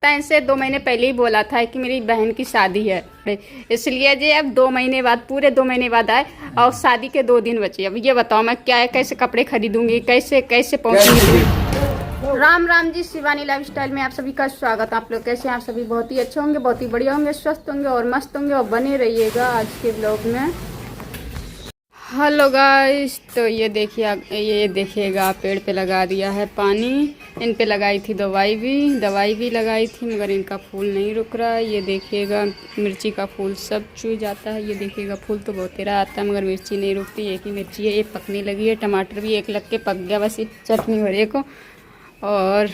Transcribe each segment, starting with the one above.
Time से 2 महीने पहले ही बोला था कि मेरी बहन की शादी है, इसलिए जी अब 2 महीने बाद, पूरे 2 महीने बाद आए और शादी के 2 दिन बचे। अब ये बताओ मैं क्या कैसे कपड़े खरीदूंगी, कैसे कैसे पहुंचूंगी। राम राम जी, शिवानी लाइफस्टाइल में आप सभी का स्वागत। आप लोग कैसे हैं? आप सभी बहुत ही अच्छे होंगे, बहुत ही बढ़िया होंगे, स्वस्थ होंगे और मस्त होंगे और बने रहिएगा आज के ब्लॉग में। हेलो गाइस, तो ये देखिएगा पेड़ पे लगा दिया है पानी। इन पे लगाई थी दवाई भी लगाई थी, मगर इनका फूल नहीं रुक रहा है। ये देखिएगा मिर्ची का फूल सब चूई जाता है। ये देखिएगा फूल तो बहुत तेरा आता है, मगर मिर्ची नहीं रुकती। एक ही मिर्ची है, एक पकने लगी है। टमाटर भी एक लग के पक गया, बस ये चटनी हो रही को। और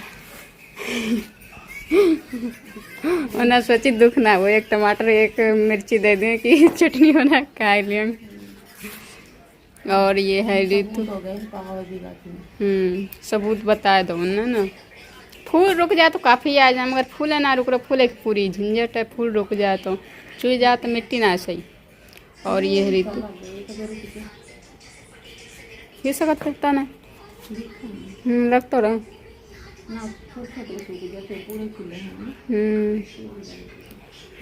ना सोची दुख ना हो, एक टमाटर एक मिर्ची दे दें कि चटनी बना खा लें। और ये है ऋतु। सबूत बता दो ना। फूल रुक जाए तो काफ़ी आ जाए, मगर फूल है ना रुक रहा। फूल एक पूरी झंझट है, फूल रुक जाए तो चुई जाए तो मिट्टी ना सही। और ये है ऋतु, ये सकत करता ना लग तो रहा।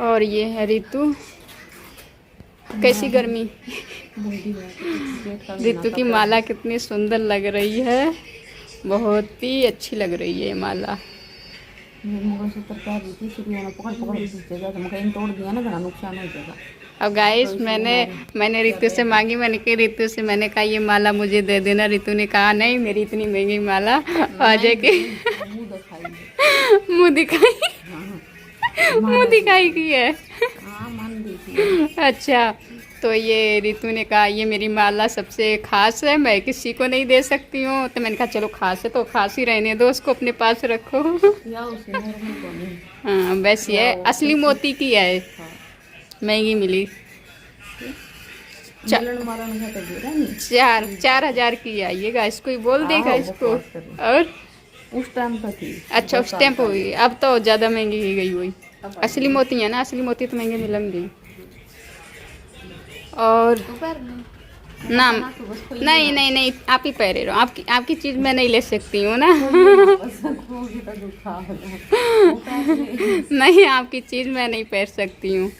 और ये है ऋतु। कैसी गर्मी। ऋतु की माला कितनी सुंदर लग रही है, बहुत ही अच्छी लग रही है ये माला। अब गाइस मैंने ऋतु से मांगी, मैंने कहा ऋतु से, मैंने कहा ये माला मुझे दे देना। ऋतु ने कहा नहीं, मेरी इतनी महंगी माला आ जाएगी। मुँह दिखाई की है। अच्छा, तो ये ऋतु ने कहा ये मेरी माला सबसे खास है, मैं किसी को नहीं दे सकती हूँ। तो मैंने कहा चलो खास है तो खास ही रहने दो, उसको अपने पास रखो। हाँ बस ये असली मोती की है, महंगी मिली। 4,000 की आइएगा, इसको ही बोल देगा इसको। और उस टाइम पर थी। अच्छा उस टाइम पर हुई, अब तो ज़्यादा महंगी ही गई हुई। असली मोती है ना, असली मोती तो महंगे मिलेंगे। और नाम नहीं आप ही पहरे रहो। आपकी चीज़ मैं नहीं ले सकती हूँ ना। नहीं आपकी चीज़ मैं नहीं पहन सकती हूँ।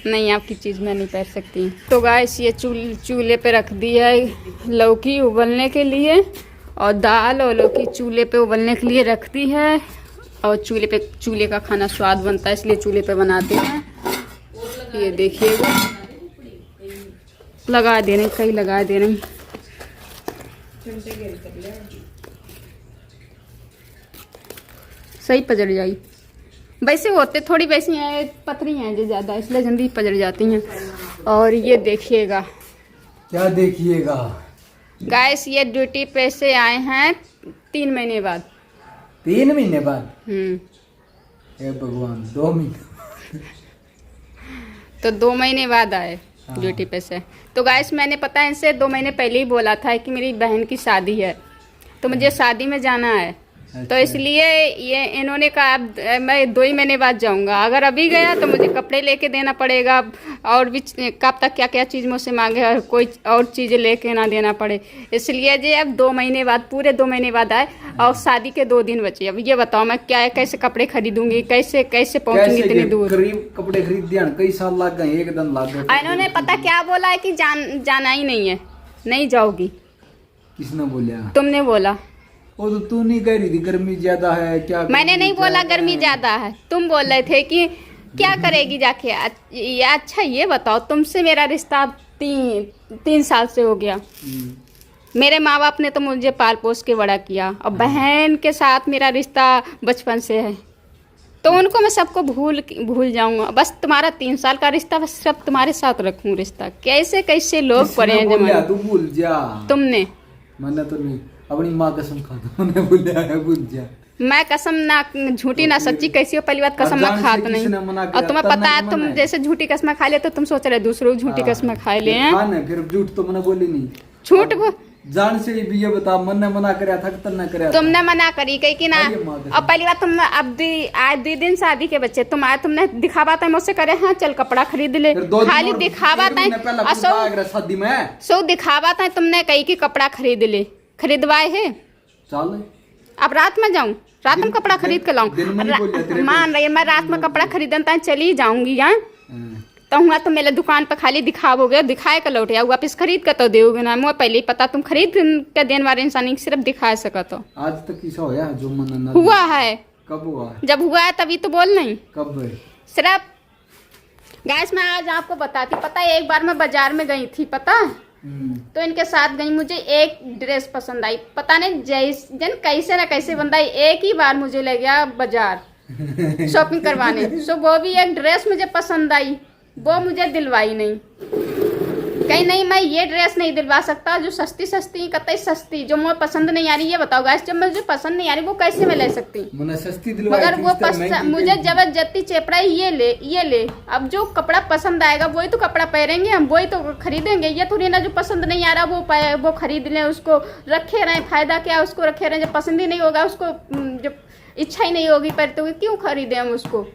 नहीं आपकी चीज़ मैं नहीं पहन सकती। तो गाइस ये चूल्हे पे रख दी है लौकी उबलने के लिए, और दाल और लौकी चूल्हे पे उबलने के लिए रख दी है। और चूल्हे का खाना स्वाद बनता है, इसलिए चूल्हे पे बनाते हैं। ये देखिएगा लगा दे रही, कहीं लगा दे रही। सही पजड़ जाई। वैसे होते थोड़ी वैसी हैं, पतली हैं जो ज़्यादा, इसलिए जल्दी पजड़ जाती हैं। और ये देखिएगा, क्या देखिएगा गाइस ये ड्यूटी पे से आए हैं 3 महीने बाद। 3 महीने बाद? हे भगवान, 2 महीने तो 2 महीने बाद आए ड्यूटी पे से। तो गाइस मैंने पता है इनसे 2 महीने पहले ही बोला था कि मेरी बहन की शादी है, तो मुझे शादी में जाना है। तो इसलिए ये इन्होंने कहा अब मैं 2 ही महीने बाद जाऊंगा। अगर अभी गया तो मुझे कपड़े लेके देना पड़ेगा, और भी कब तक क्या क्या चीज़ मुझसे मांगे और कोई और चीज़ें लेके ना देना पड़े। इसलिए जी अब 2 महीने बाद, पूरे 2 महीने बाद आए और शादी के 2 दिन बचे। अब ये बताओ मैं क्या कैसे कपड़े खरीदूंगी, कैसे कैसे पहुँचूंगी इतनी दूर। कपड़े खरीद दिया, कई साल लग गए, एक दिन लग गए। इन्होंने पता क्या बोला है कि जाना ही नहीं है, नहीं जाओगी। किसने बोला? तुमने बोला। वो तो तू नहीं कह रही थी गर्मी ज्यादा है क्या? मैंने नहीं बोला गर्मी ज्यादा है, तुम बोल रहे थे कि क्या करेगी जाके। अच्छा ये बताओ, तुमसे मेरा रिश्ता 3 साल से हो गया। मेरे माँ बाप ने तो मुझे पाल पोस के बड़ा किया, और बहन के साथ मेरा रिश्ता बचपन से है। तो उनको मैं सबको भूल जाऊंगा। बस तुम्हारा 3 साल का रिश्ता, बस सब तुम्हारे साथ रखूं रिश्ता। कैसे कैसे लोग पड़े हैं जमाने। तू भूल जा। तुमने? मैंने तो नहीं, अपनी माँ कसम खा दो, मैंने बोला है भूल जा। मैं कसम ना झूठी ना सच्ची कैसी हो, पहली बात कसम मैं खात नहीं। और तुम्हें पता है तुम जैसे झूठी कसम खा ले तो तुम सोच रहे दूसरों झूठी कसम खा ले हैं। फिर झूठ तो मैंने बोली नहीं। झूठ जान से भी ये बता, मैंने मना कराया था कि ना कराया? तुमने मना करी कही कि ना। और पहली बात तुम अब आज 2 दिन शादी के बच्चे तुम आए, तुमने दिखावा था मुझसे करे हाँ चल कपड़ा खरीद ले। खाली दिखावा था, शादी में सो दिखावा था। तुमने कही कि कपड़ा खरीद ले, खरीदवाए है। चल अब रात में जाऊं? रात में कपड़ा खरीद के दिन में नहीं बोल जाते लाऊं? मान रही है, मैं रात में कपड़ा खरीदन चली जाऊंगी यहाँ तो हुआ तो मेरे दुकान पर खाली दिखाओगे, दिखाए का लौट या वापस खरीद के तो दोगे ना। मुझे पहले ही पता तुम खरीद के देने वाले इंसान सिर्फ दिखा सका तो। आज तक किसा होया जो मन हुआ है? कब हुआ? जब हुआ है तभी तो बोल नहीं। कब है? सिर्फ गैस मैं आज आपको बताती, पता है एक बार मैं बाजार में गई थी, पता है तो इनके साथ गई, मुझे एक ड्रेस पसंद आई, पता नहीं जन कैसे ना कैसे बंदा एक ही बार मुझे ले गया बाजार शॉपिंग करवाने। सो वो भी एक ड्रेस मुझे पसंद आई, वो मुझे दिलवाई नहीं। कहीं नहीं, मैं ये ड्रेस नहीं दिलवा सकता जो सस्ती सस्ती कतई सस्ती जो मुझे पसंद नहीं आ रही। ये बताओ गाइस, जब मुझे पसंद नहीं आ रही वो कैसे मैं ले सकती? सस्ती मगर वो मुझे जबरदस्ती चेपड़ा ये ले। अब जो कपड़ा पसंद आएगा वही तो कपड़ा पहनेंगे हम, वही तो खरीदेंगे। ये थोड़ी ना जो पसंद नहीं आ रहा वो खरीद लें, उसको रखे रहें, फायदा क्या उसको रखे रहें। जब पसंद ही नहीं होगा उसको, जब इच्छा ही नहीं होगी पर तो क्यों खरीदे हम उसको?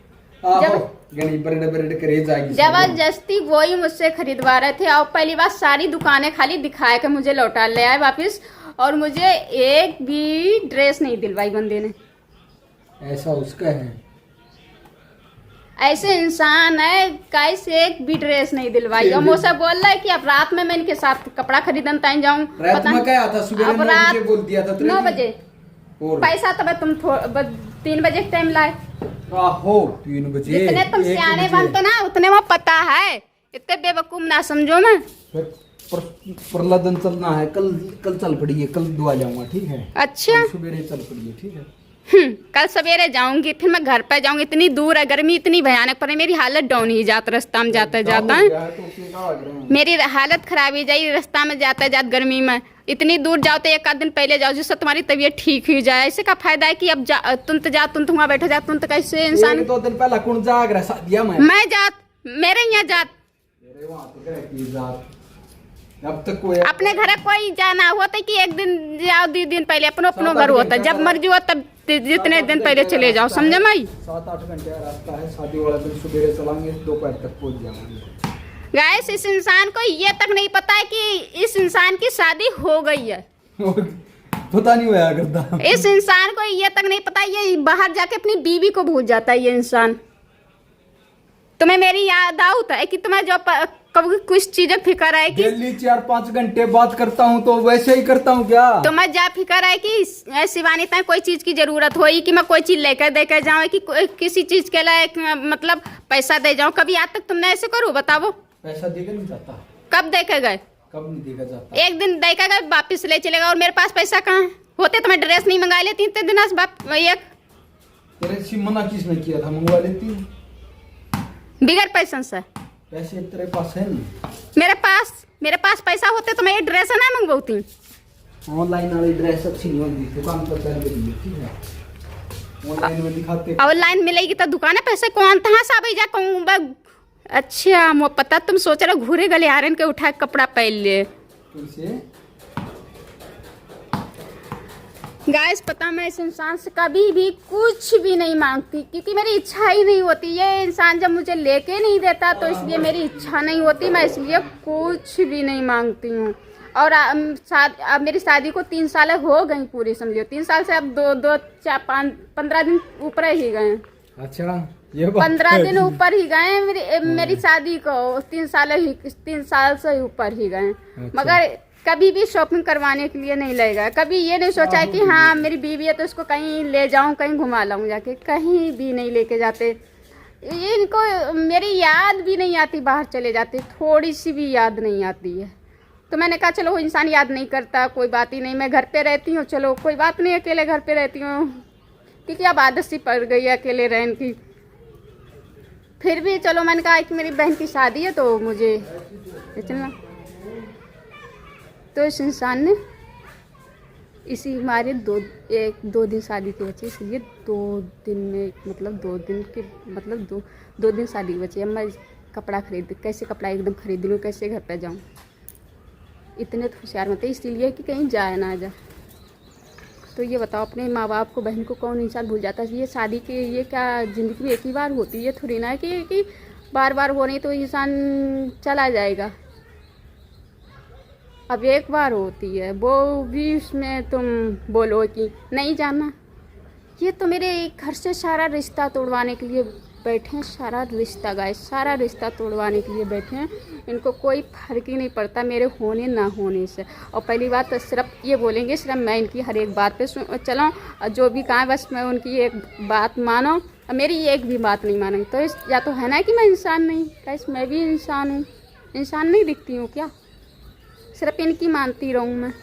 जबरदस्ती वही मुझसे खरीदवा रहे थे। और पहली बात सारी दुकानें खाली दिखाए के मुझे लौटा ले आए वापस, और मुझे एक भी ड्रेस नहीं दिलवाई बंदे ने। ऐसा उसका है, ऐसे इंसान है कैसे एक भी ड्रेस नहीं दिलवाई। और मुझसे बोल रहा है कि अब रात में मैं इनके साथ कपड़ा खरीदन ताई जाऊँ। रात में क्या आता? सुबह 9 बजे बोल दिया था 9 बजे पैसा तो तुम 3 बजे टाइम लाए। 3 बजे जितने तुम सियाने बनते ना उतने वो पता है, इतने बेवकूफ ना समझो। मैं प्रहलादन चलना है, कल चल पड़िए, कल दुआ जाऊंगा, ठीक है? अच्छा सवेरे चल पड़िए, ठीक है? कल सवेरे जाऊंगी, फिर मैं घर पे जाऊंगी। इतनी दूर है, गर्मी इतनी भयानक पर मेरी हालत डाउन ही जाता रास्ता में जाता जाता है। मेरी हालत खराब ही जाई रास्ता में जाता जाता गर्मी में। इतनी दूर जाओ तो एक आध दिन पहले जाओ जिससे तुम्हारी तबीयत ठीक हो जाए। ऐसे का फायदा है कि अब तुम तो वहाँ बैठे जा, तुम तो कैसे इंसान। 2 दिन पहला कौन जाग रहा शादिया में? मैं जात, मेरे यहाँ जात, मेरे वहाँ तो क्या की जात। अब तक कोई अपने घर कोई जाना होता है कि एक दिन जाओ, 2 दिन पहले अपनो घर होता है, जब मर्जी हो तब जितने दिन पहले चले जाओ, समझे माई? 7-8 घंटे का रास्ता है, शादी वाला दिन सवेरे चलाएंगे, दोपहर तक पहुंच जाएंगे। गाइस इस इंसान को ये तक नहीं पता है कि इस इंसान की शादी हो गई है। पता नहीं होया करता। इस इंसान को ये तक नहीं पता, ये बाहर जाके अपनी बीवी को भूल जाता है ये इंसान। तुम्हें मेरी याद आउत है कि तुम्हें जो कभी कुछ चीजें फिक्र है कि डेली 4-5 घंटे बात करता हूँ तो वैसे ही करता हूँ क्या? तुम्हें जा फिक्र है कि शिवानी तक कोई चीज की जरूरत होई कि मैं कोई चीज लेकर देकर जाऊँ, कि किसी चीज के लिए मतलब पैसा दे जाऊँ। कभी आज तक तुमने ऐसे करो? बताओ। पैसा देकर नहीं जाता। कब देकर गए? कब नहीं देकर जाता? एक दिन देकर गए वापिस ले चलेगा, और मेरे पास पैसा कहाँ है? होते तो मैं ड्रेस नहीं मंगा लेती इतने दिन। तेरे से मना किसने किया था? मंगवा लेती बिगड़ पैसा से। पैसे तेरे पास है नहीं? मेरे पास पैसा होते तो मैं ये ड्रेस ना मंगवाती। ऑनलाइन वाली ड्रेस अच्छी नहीं होती, दुकान पर पहन के दिए, ठीक है? ऑनलाइन में दिखाते। ऑनलाइन मिलेगी तो दुकान है, पैसे कौन कहाँ से भाई जा कहूँ? अच्छा मुझे पता तुम सोच रहे हो घूरे गले आरन के उठा कपड़ा पहन ले। गाइस पता मैं इस इंसान से कभी भी कुछ भी नहीं मांगती, क्योंकि मेरी इच्छा ही नहीं होती। ये इंसान जब मुझे लेके नहीं देता तो इसलिए मेरी इच्छा नहीं होती, मैं इसलिए कुछ भी नहीं मांगती हूँ। और अब मेरी शादी को 3 साल हो गई पूरी, समझियो 3 साल से अब 15 दिन ऊपर ही गए। अच्छा ये 15 दिन ऊपर ही गए मेरी शादी को, 3 साल से ऊपर ही गए। मगर कभी भी शॉपिंग करवाने के लिए नहीं लगेगा। कभी ये नहीं सोचा है कि हाँ मेरी बीवी है तो इसको कहीं ले जाऊं, कहीं घुमा लाऊं जाके, कहीं भी नहीं लेके जाते। इनको मेरी याद भी नहीं आती, बाहर चले जाते, थोड़ी सी भी याद नहीं आती है। तो मैंने कहा चलो वो इंसान याद नहीं करता, कोई बात ही नहीं, मैं घर पे रहती हूँ, चलो कोई बात नहीं, अकेले घर पे रहती हूँ, क्योंकि अब आदत सी पड़ गई है अकेले रहने की। फिर भी चलो मैंने कहा कि मेरी बहन की शादी है तो मुझे चलना। तो इस इंसान ने इसी हमारे 2 दिन शादी के बचे, इसलिए 2 दिन में मतलब 2 दिन शादी के बचे। अब मैं कपड़ा कैसे कपड़ा एकदम खरीद लूँ, कैसे घर पे जाऊँ? इतने तो होशियार मत है, इसीलिए कि कहीं जाए ना जा। तो ये बताओ अपने माँ बाप को, बहन को कौन इंसान भूल जाता है? ये शादी के ये क्या ज़िंदगी में एक ही बार होती है, थोड़ी ना है कि बार बार हो नहीं तो इंसान चला जाएगा। अब एक बार होती है, वो भी उसमें तुम बोलो कि नहीं जाना, ये तो मेरे घर से सारा रिश्ता तोड़वाने के लिए बैठे हैं, सारा रिश्ता गाइस, सारा रिश्ता तोड़वाने के लिए बैठे हैं। इनको कोई फर्क ही नहीं पड़ता मेरे होने ना होने से। और पहली बात तो सिर्फ ये बोलेंगे, सिर्फ मैं इनकी हर एक बात पे चलो, जो भी कहा बस मैं उनकी एक बात मानो, और मेरी एक भी बात नहीं मानेंगे तो या तो है ना कि मैं इंसान नहीं, गाइस मैं भी इंसान हूँ, इंसान नहीं दिखती हूँ क्या? सिर्फ इनकी मानती रहूँ मैं।